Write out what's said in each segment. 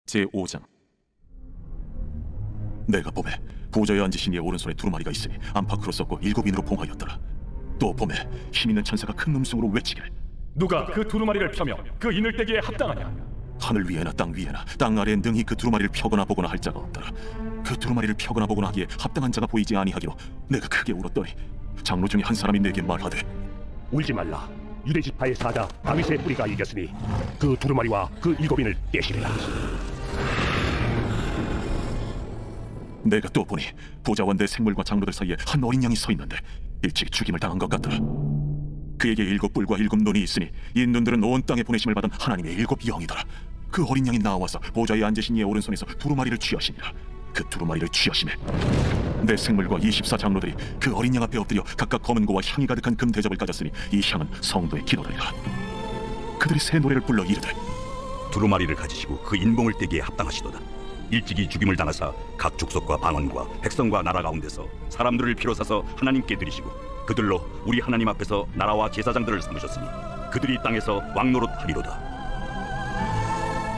제5장. 내가 봄에 보좌에 앉으신 이의 오른손에 두루마리가 있으니 안팎으로 썼고 7인으로 봉하였더라. 또 봄에 힘있는 천사가 큰 음성으로 외치기를, 누가 그 두루마리를 펴며 그 이늘대기에 합당하냐? 하늘 위에나 땅 아래에 능히 그 두루마리를 펴거나 보거나 할 자가 없더라. 그 두루마리를 펴거나 보거나 하기에 합당한 자가 보이지 아니하기로 내가 크게 울었더니 장로 중에 한 사람이 내게 말하되, 울지 말라. 유대 지파의 사자 다윗의 뿌리가 이겼으니 그 두루마리와 그 7인을 떼시리라. 내가 또 보니 보좌와 내 생물과 장로들 사이에 한 어린 양이 서 있는데 일찍 죽임을 당한 것 같더라. 그에게 7뿔과 7눈이 있으니 이 눈들은 온 땅에 보내심을 받은 하나님의 7영이더라. 그 어린 양이 나와서 보좌에 앉으신 이의 오른손에서 두루마리를 취하시니라. 그 두루마리를 취하시매 내 생물과 24장로들이 그 어린 양 앞에 엎드려 각각 검은 고와 향이 가득한 금 대접을 가졌으니 이 향은 성도의 기도들이라. 그들이 새 노래를 불러 이르되, 두루마리를 가지시고 그 인봉을 떼기에 합당하시도다. 일찍이 죽임을 당하사 각 족속과 방언과 백성과 나라 가운데서 사람들을 피로사서 하나님께 드리시고 그들로 우리 하나님 앞에서 나라와 제사장들을 삼으셨으니 그들이 땅에서 왕노릇 하리로다.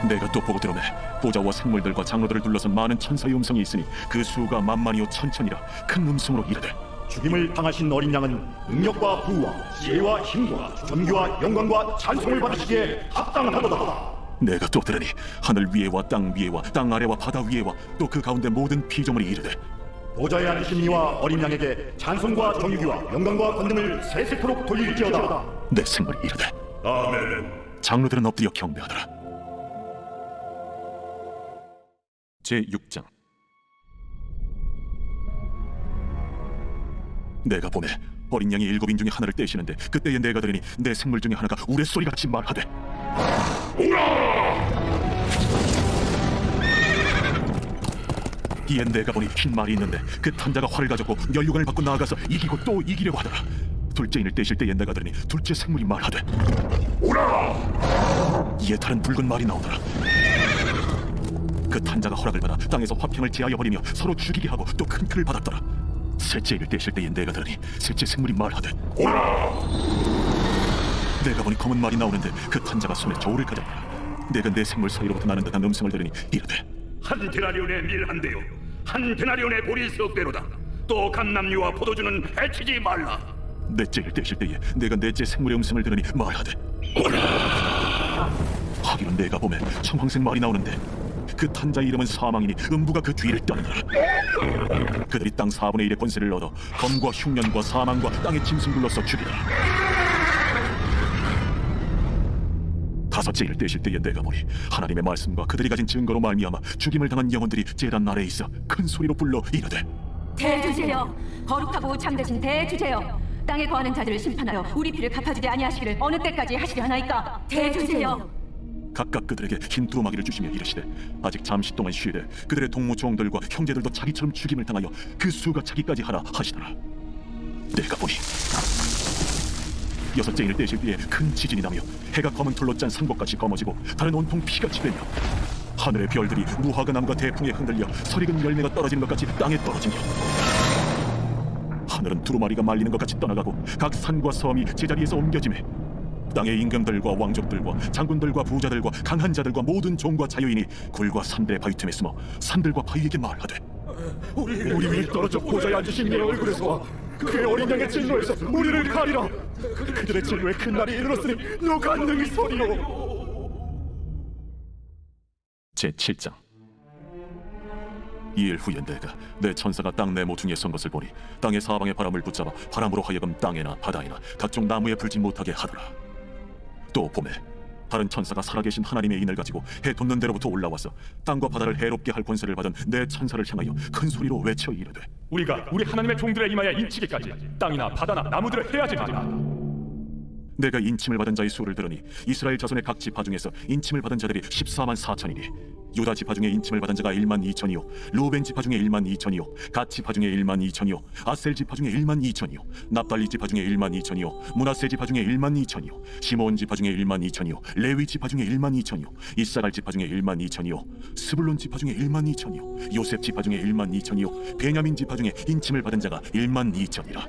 내가 또 보고 들으매 보좌와 생물들과 장로들을 둘러선 많은 천사의 음성이 있으니 그 수가 만만이요 천천이라 큰 음성으로 이르되, 죽임을 당하신 어린 양은 능력과 부와 지혜와 힘과 존귀와 영광과 찬송을 받으시기에 합당하도다. 내가 또 들으니 하늘 위에와 땅 아래와 바다 위에와 또 그 가운데 모든 피조물이 이르되, 보좌에 앉으신 이와 어린 양에게 찬송과 정의와 영광과 권능을 세세토록 돌릴지어다. 내 생물이 이르되, 아멘. 장로들은 엎드려 경배하더라. 제6장. 내가 보매 어린 양이 7인 중에 하나를 떼시는데 그때에 내가 들으니 내 생물 중에 하나가 우레소리같이 말하되, 이에 내가 보니 흰 말이 있는데 그 탄자가 활을 가졌고 면류관을 받고 나아가서 이기고 또 이기려고 하더라. 둘째인을 떼실 때에 내가 들으니 둘째 생물이 말하되, 오라! 이에 다른 붉은 말이 나오더라. 그 탄자가 허락을 받아 땅에서 화평을 제하여 버리며 서로 죽이게 하고 또 큰 표를 받았더라. 셋째인을 떼실 때에 내가 들으니 셋째 생물이 말하되, 오라! 내가 보니 검은 말이 나오는데 그 탄자가 손에 저울을 가졌더라. 내가 내 생물 사이로부터 나는 듯한 음성을 들으니 이르되, 한 데나리온의 밀 한 대요 한 데나리온의 보리 석 대로다. 또 감람류와 포도주는 해치지 말라. 넷째를 떼실 때에 내가 넷째 생물의 음성을 들으니 말하되, 오라! 하기로 내가 보면 청황색 말이 나오는데 그 탄자의 이름은 사망이니 음부가 그 뒤를 따르더라. 그들이 땅 4분의 1의 권세를 얻어 검과 흉년과 사망과 땅의 짐승 불러서 죽이더라. 다섯째를 떼실 때에 내가 보니 하나님의 말씀과 그들이 가진 증거로 말미암아 죽임을 당한 영혼들이 제단 아래에 있어 큰 소리로 불러 이르되, 대주제여, 거룩하고 참되신 대주제여, 땅에 거하는 자들을 심판하여 우리 피를 갚아주지 아니하시기를 어느 때까지 하시려 하나이까. 대주제여. 각각 그들에게 흰 두루마기를 주시며 이르시되 아직 잠시 동안 쉬되 그들의 동무 종들과 형제들도 자기처럼 죽임을 당하여 그 수가 차기까지 하라 하시더라. 내가 보니 여섯째 인을 떼실 때에 큰 지진이 나며 해가 검은 털로 짠 상복같이 검어지고 달은 온통 피같이 되며 하늘의 별들이 무화과 나무가 대풍에 흔들려 설익은 열매가 떨어지는 것 같이 땅에 떨어지며 하늘은 두루마리가 말리는 것 같이 떠나가고 각 산과 섬이 제자리에서 옮겨지매 땅의 임금들과 왕족들과 장군들과 부자들과 강한 자들과 모든 종과 자유인이 굴과 산들의 바위 틈에 숨어 산들과 바위에게 말하되, 우리 위에 떨어져 보좌에 앉으신 이의 얼굴에서 그의 어린 양의 진노에서 우리를 가리라. 그들의 진노에 큰 날이 이르렀으니 누가 능히 서리요. 제7장. 이일 후에 내가 내 천사가 땅 내 모퉁이에 선 것을 보니 땅의 사방의 바람을 붙잡아 바람으로 하여금 땅에나 바다에나 각종 나무에 불지 못하게 하더라. 또 봄에 다른 천사가 살아계신 하나님의 인을 가지고 해 돋는 데로부터 올라와서 땅과 바다를 해롭게 할 권세를 받은 내 천사를 향하여 큰 소리로 외쳐 이르되, 우리가 우리 하나님의 종들의 이마에 인치기까지 땅이나 바다나 나무들을 해하지 말라. 내가 인침을 받은 자의 수를 들으니 이스라엘 자손의 각 지파 중에서 인침을 받은 자들이 14만 4천이니 유다 지파 중에 인침을 받은 자가 1만 2천이요 루벤 지파 중에 1만 2천이요 갓 지파 중에 1만 2천이요 아셀 지파 중에 1만 2천이요 납달리 지파 중에 1만 2천이요 므낫세 지파 중에 1만 2천이요 시므온 지파 중에 1만 2천이요 레위 지파 중에 1만 2천이요 이사갈 지파 중에 1만 2천이요 스불론 지파 중에 1만 2천이요 요셉 지파 중에 1만 2천이요 베냐민 지파 중에 인침을 받은 자가 1만 2천이라.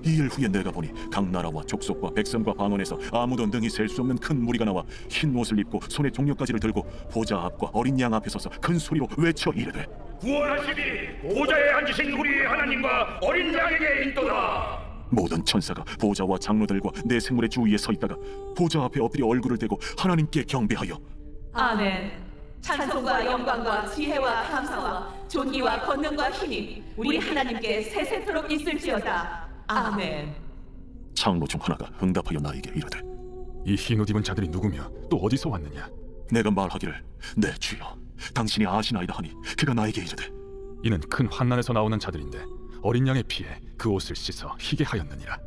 이 일 후에 내가 보니 각 나라와 족속과 백성과 방언에서 아무도 능히 셀 수 없는 큰 무리가 나와 흰 옷을 입고 손에 종려가지를 들고 보좌 앞과 어린 양 앞에 서서 큰 소리로 외쳐 이르되 구원하시니 보좌에 앉으신 우리 하나님과 어린 양에게 인도다. 모든 천사가 보좌와 장로들과 내 생물의 주위에 서 있다가 보좌 앞에 엎드려 얼굴을 대고 하나님께 경배하여 아멘. 찬송과 영광과 지혜와 감사와 존귀와 권능과 힘이 우리 하나님께 세세토록 있을지어다. 아멘. 장로 중 하나가 응답하여 나에게 이르되 이 흰 옷 입은 자들이 누구며 또 어디서 왔느냐? 내가 말하기를 내 주여 당신이 아시나이다 하니 그가 나에게 이르되 이는 큰 환난에서 나오는 자들인데 어린 양의 피에 그 옷을 씻어 희게 하였느니라.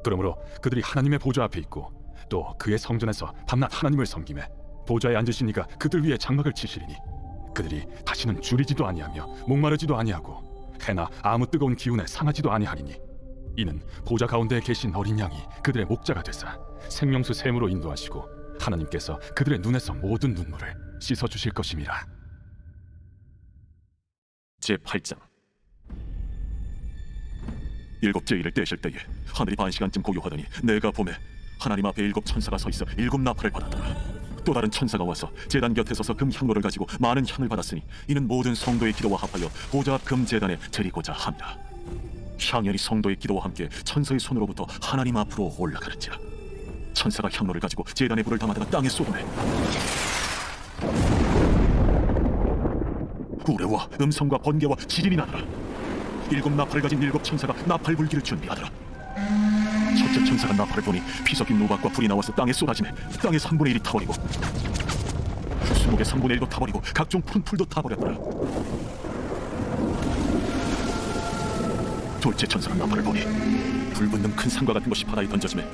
그러므로 그들이 하나님의 보좌 앞에 있고 또 그의 성전에서 밤낮 하나님을 섬기매 보좌에 앉으신 이가 그들 위에 장막을 치시리니 그들이 다시는 줄이지도 아니하며 목마르지도 아니하고 해나 아무 뜨거운 기운에 상하지도 아니하리니 이는 보좌 가운데에 계신 어린 양이 그들의 목자가 되사 생명수 샘으로 인도하시고 하나님께서 그들의 눈에서 모든 눈물을 씻어 주실 것임이라. 제8장 일곱째 일을 떼실 때에 하늘이 반시간쯤 고요하더니 내가 보매 하나님 앞에 7 천사가 서 있어 7 나팔을 받았더라. 또 다른 천사가 와서 제단 곁에 서서 금 향로를 가지고 많은 향을 받았으니 이는 모든 성도의 기도와 합하여 보좌 앞 금 제단에 드리고자 함이라. 향연이 성도의 기도와 함께 천사의 손으로부터 하나님 앞으로 올라가는지라. 천사가 향로를 가지고 제단에 불을 담아다가 땅에 쏟으매 우레와 음성과 번개와 지진이 나더라. 7 나팔을 가진 7 천사가 나팔 불기를 준비하더라. 첫째 천사가 나팔을 보니 피 섞인 누박과 불이 나와서 땅에 쏟아지매 땅의 3분의 1이 타버리고 수목의 3분의 1도 타버리고 각종 푸른 풀도 타버렸더라. 둘째 천사가 나팔을 보니 불붙는 큰 산과 같은 것이 바다에 던져지매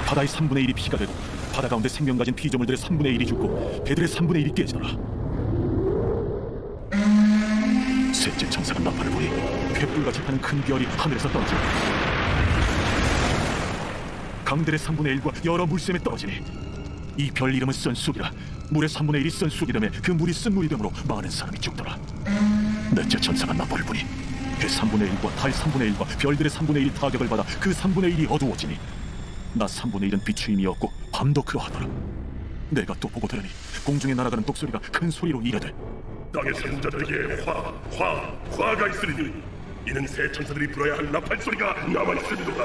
바다의 3분의 1이 피가 되고 바다 가운데 생명 가진 피조물들의 3분의 1이 죽고 배들의 3분의 1이 깨지더라. 셋째 천사가 나팔을 보니 횃불같이 타는 큰 별이 하늘에서 떨어지고 강들의 3분의 1과 여러 물샘에 떨어지니 이 별 이름은 쓴 쑥이라. 물의 3분의 1이 쓴 쑥이 되매 그 물이 쓴 물이 되므로 많은 사람이 죽더라. 넷째 천사가 나팔을 보니 그 3분의 1과 달 3분의 1과 별들의 3분의 1이 타격을 받아 그 3분의 1이 어두워지니 낮 3분의 1은 비추임이 없고 밤도 그러하더라. 내가 또 보고 들으니 공중에 날아가는 독소리가 큰 소리로 이르되 땅의 생자들에게 화가 있으리니 이는 새 천사들이 불어야 할 나팔 소리가 남아있으리로다.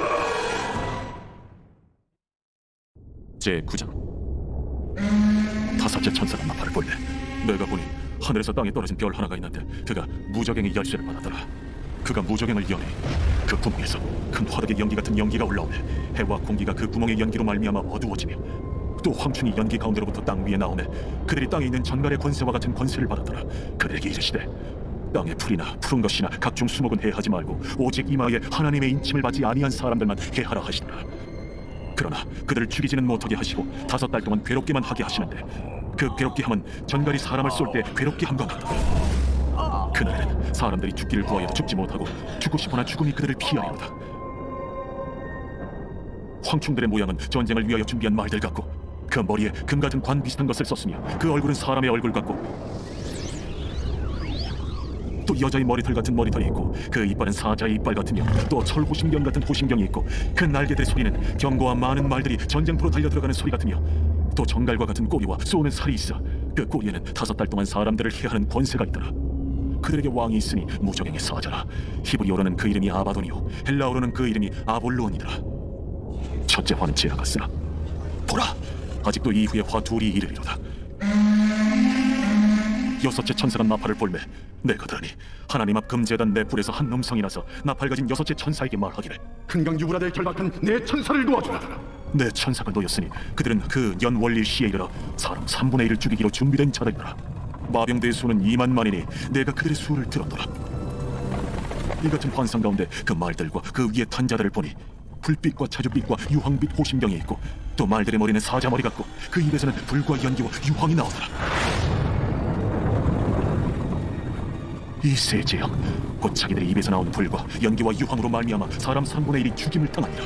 제9장 다섯째 천사가 나팔을 불매 내가 보니 하늘에서 땅에 떨어진 별 하나가 있는데 그가 무저갱의 열쇠를 받았더라. 그가 무저갱을 여니 그 구멍에서 큰 화덕의 연기 같은 연기가 올라오매 해와 공기가 그 구멍의 연기로 말미암아 어두워지며 또 황충이 연기 가운데로부터 땅 위에 나오매 그들이 땅에 있는 전갈의 권세와 같은 권세를 받았더라. 그들에게 이르시되 땅의 풀이나 푸른 것이나 각종 수목은 해하지 말고 오직 이마에 하나님의 인침을 받지 아니한 사람들만 해하라 하시더라. 그러나 그들을 죽이지는 못하게 하시고 5달 동안 괴롭게만 하게 하시는데 그 괴롭게 함은 전갈이 사람을 쏠 때 괴롭게 함과 같더라. 그날에는 사람들이 죽기를 구하여도 죽지 못하고 죽고 싶으나 죽음이 그들을 피하리로다. 황충들의 모양은 전쟁을 위하여 준비한 말들 같고 그 머리에 금 같은 관 비슷한 것을 썼으며 그 얼굴은 사람의 얼굴 같고 또 여자의 머리털 같은 머리털이 있고 그 이빨은 사자의 이빨 같으며 또 철호심경 같은 호심경이 있고 그 날개들의 소리는 경고와 많은 말들이 전쟁터로 달려들어가는 소리 같으며 또 정갈과 같은 꼬리와 쏘는 살이 있어 그 꼬리에는 5달 동안 사람들을 해하는 권세가 있더라. 그들에게 왕이 있으니 무저갱의 사자라. 히브리어로는 그 이름이 아바돈이요 헬라어로는 그 이름이 아볼로온이더라. 첫째 화는 지나갔으나 보라 아직도 이후에 화 둘이 이르리로다. 여섯째 천사가 나팔을 불매 내가 들으니 하나님 앞 금제단 내 뿔에서 한 음성이 나서 나팔 가진 여섯째 천사에게 말하기를 큰강 유브라데에 결박한 내 천사를 도와주라. 내 천사가 놓였으니 그들은 그 연원리 시에 이르러 사람 3분의 1을 죽이기로 준비된 자들이더라. 마병대의 수는 2만만이니 내가 그들의 수를 들었더라. 이 같은 환상 가운데 그 말들과 그 위에 탄 자들을 보니 불빛과 차주빛과 유황빛 호심경이 있고 또 말들의 머리는 사자 머리 같고 그 입에서는 불과 연기와 유황이 나오더라. 이 세 제형 곧 자기들의 입에서 나온 불과 연기와 유황으로 말미암아 사람 3분의 1이 죽임을 당하니라.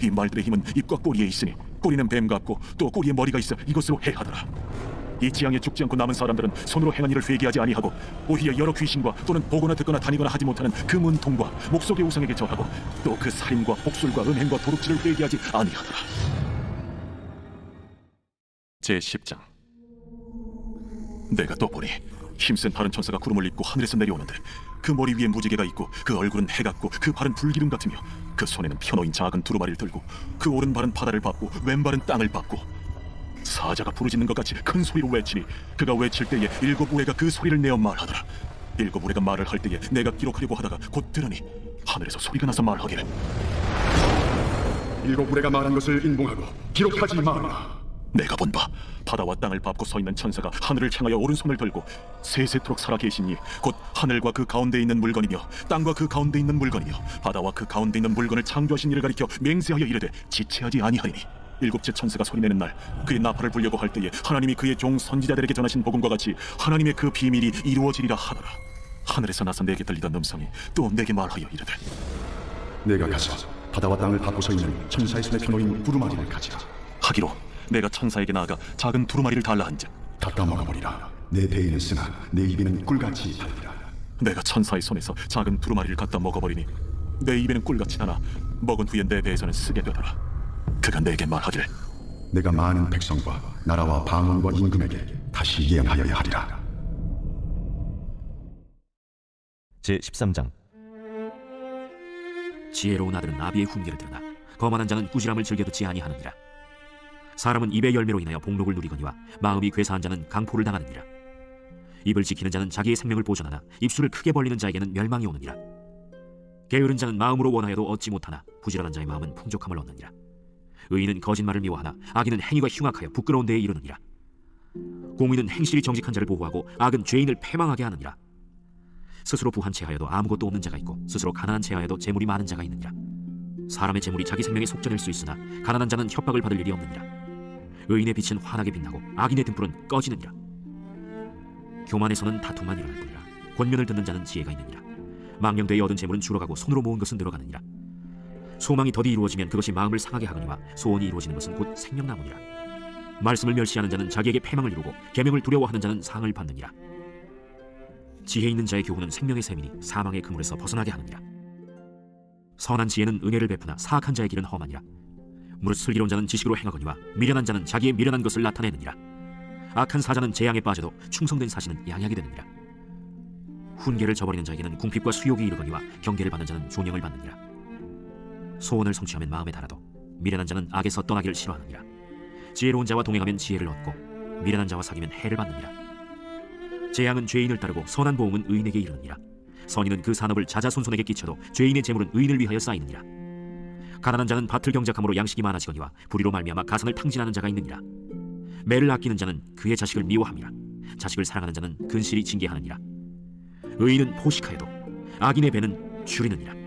이 말들의 힘은 입과 꼬리에 있으니 꼬리는 뱀 같고 또 꼬리에 머리가 있어 이것으로 해하더라. 이 지향에 죽지 않고 남은 사람들은 손으로 행한 일을 회개하지 아니하고 오히려 여러 귀신과 또는 보거나 듣거나 다니거나 하지 못하는 그 문통과 목속의 우상에게 절하고 또 그 살인과 복술과 음행과 도둑질을 회개하지 아니하더라. 제10장. 내가 또 보니 힘센 다른 천사가 구름을 입고 하늘에서 내려오는데 그 머리 위에 무지개가 있고 그 얼굴은 해 같고 그 발은 불기름 같으며 그 손에는 펴놓인 작은 두루마리를 들고 그 오른발은 바다를 밟고 왼발은 땅을 밟고 사자가 부르짖는 것 같이 큰 소리로 외치니 그가 외칠 때에 7 우레가 그 소리를 내어 말하더라. 7 우레가 말을 할 때에 내가 기록하려고 하다가 곧 들으니 하늘에서 소리가 나서 말하기를 7 우레가 말한 것을 인봉하고 기록하지 말라. 내가 본 바 바다와 땅을 밟고 서 있는 천사가 하늘을 향하여 오른손을 들고 세세토록 살아 계시니 곧 하늘과 그 가운데 있는 물건이며 땅과 그 가운데 있는 물건이며 바다와 그 가운데 있는 물건을 창조하신 이를 가리켜 맹세하여 이르되 지체하지 아니하리니 7째 천사가 소리내는 날 그의 나팔을 불려고 할 때에 하나님이 그의 종 선지자들에게 전하신 복음과 같이 하나님의 그 비밀이 이루어지리라 하더라. 하늘에서 나서 내게 들리던 음성이 또 내게 말하여 이르되 내가 가서 바다와 땅을 밟고 서 있는 천사의 손에 펴놓인 두루마리를 가지라. 하기로 내가 천사에게 나아가 작은 두루마리를 달라 한즉 갖다 먹어버리라. 내 배에는 쓰나 내 입에는 꿀같이 달리라. 내가 천사의 손에서 작은 두루마리를 갖다 먹어버리니 내 입에는 꿀같이 나나 먹은 후에 내 배에서는 쓰게 되더라. 그가 내게 말하길 내가 많은 백성과 나라와 방언과 임금에게 다시 예언하여야 하리라. 제13장. 지혜로운 아들은 나비의 훈계를 들으나 거만한 자는 꾸지람을 즐겨 듣지 아니하느니라. 사람은 입의 열매로 인하여 복록을 누리거니와 마음이 괴사한 자는 강포를 당하느니라. 입을 지키는 자는 자기의 생명을 보존하나 입술을 크게 벌리는 자에게는 멸망이 오느니라. 게으른 자는 마음으로 원하여도 얻지 못하나 부지런한 자의 마음은 풍족함을 얻느니라. 의인은 거짓말을 미워하나 악인은 행위가 흉악하여 부끄러운 데에 이르느니라. 공의는 행실이 정직한 자를 보호하고 악은 죄인을 패망하게 하느니라. 스스로 부한 채하여도 아무것도 없는 자가 있고 스스로 가난한 채하여도 재물이 많은 자가 있느니라. 사람의 재물이 자기 생명에 속전일 수 있으나 가난한 자는 협박을 받을 일이 없느니라. 의인의 빛은 환하게 빛나고 악인의 등불은 꺼지느니라. 교만에서는 다툼만 일어날 뿐이라. 권면을 듣는 자는 지혜가 있느니라. 망령되이 얻은 재물은 줄어가고 손으로 모은 것은 늘어가느니라. 소망이 더디 이루어지면 그것이 마음을 상하게 하거니와 소원이 이루어지는 것은 곧 생명나무니라. 말씀을 멸시하는 자는 자기에게 패망을 이루고 계명을 두려워하는 자는 상을 받느니라. 지혜 있는 자의 교훈은 생명의 샘이니 사망의 그물에서 벗어나게 하느니라. 선한 지혜는 은혜를 베푸나 사악한 자의 길은 험하니라. 무릇 슬기로운 자는 지식으로 행하거니와 미련한 자는 자기의 미련한 것을 나타내느니라. 악한 사자는 재앙에 빠져도 충성된 사신은 양약이 되느니라. 훈계를 저버리는 자에게는 궁핍과 수욕이 이르거니와 경계를 받는 자는 존영을 받느니라. 소원을 성취하면 마음에 달아도 미련한 자는 악에서 떠나기를 싫어하느니라. 지혜로운 자와 동행하면 지혜를 얻고 미련한 자와 사귀면 해를 받느니라. 재앙은 죄인을 따르고 선한 보응은 의인에게 이르느니라. 선인은 그 산업을 자자손손에게 끼쳐도 죄인의 재물은 의인을 위하여 쌓이느니라. 가난한 자는 밭을 경작함으로 양식이 많아지거니와 불의로 말미암아 가산을 탕진하는 자가 있느니라. 매를 아끼는 자는 그의 자식을 미워함이라. 자식을 사랑하는 자는 근실이 징계하느니라. 의인은 포식하여도 악인의 배는 줄이느니라.